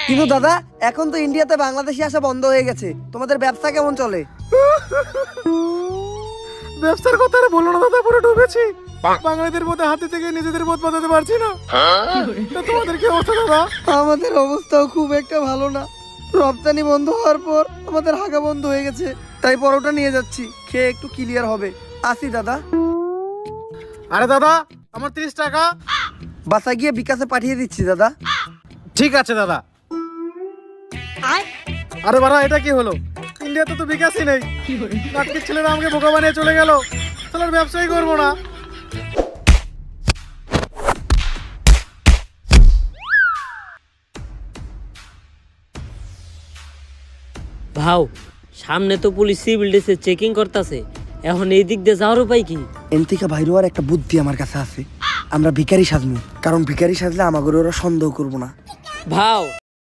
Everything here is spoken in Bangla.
কিন্তু দাদা এখন তো ইন্ডিয়াতে বাংলাদেশি আসা বন্ধ হয়ে গেছে, তোমাদের ব্যবসা কেমন চলে? ব্যবসার কথা আর বলো না দাদা, পুরো ডুবেছি। বাঙালিদের মধ্যে হাতে থেকে নিজেদের মত বাঁচাতে পারছি না। তা তোমাদের কি অবস্থা দাদা? আমাদের অবস্থাও খুব একটা ভালো না। রপ্তানি বন্ধ হওয়ার পর আমাদের হাগা বন্ধ হয়ে গেছে, তাই পরোটা নিয়ে যাচ্ছি, খেয়ে একটু ক্লিয়ার হবে। আসি দাদা। আরে দাদা, আমার 30 টাকা। বাসা গিয়ে বিকাশে পাঠিয়ে দিচ্ছি দাদা। ঠিক আছে দাদা। আরে বাড়া, এটা কি হলো? ইন্ডিয়াতে তো বিকাশই নেই। নাটকের ছেলেরা আমাকে বোকা বানিয়ে চলে গেল। তাহলে ব্যবসাই করবো না। ভাও, সামনে তো পুলিশ সিভিল ডিসে চেকিং করতেছে, এখন এই দিক দিয়ে যাওয়ার উপায় কি? এন থেকে বাইরে হওয়ার একটা বুদ্ধি আমার কাছে আছে। আমরা ভিখারি সাজবো, কারণ ভিখারি সাজলে আমাকে ওরা সন্দেহ করবো না। ভাও,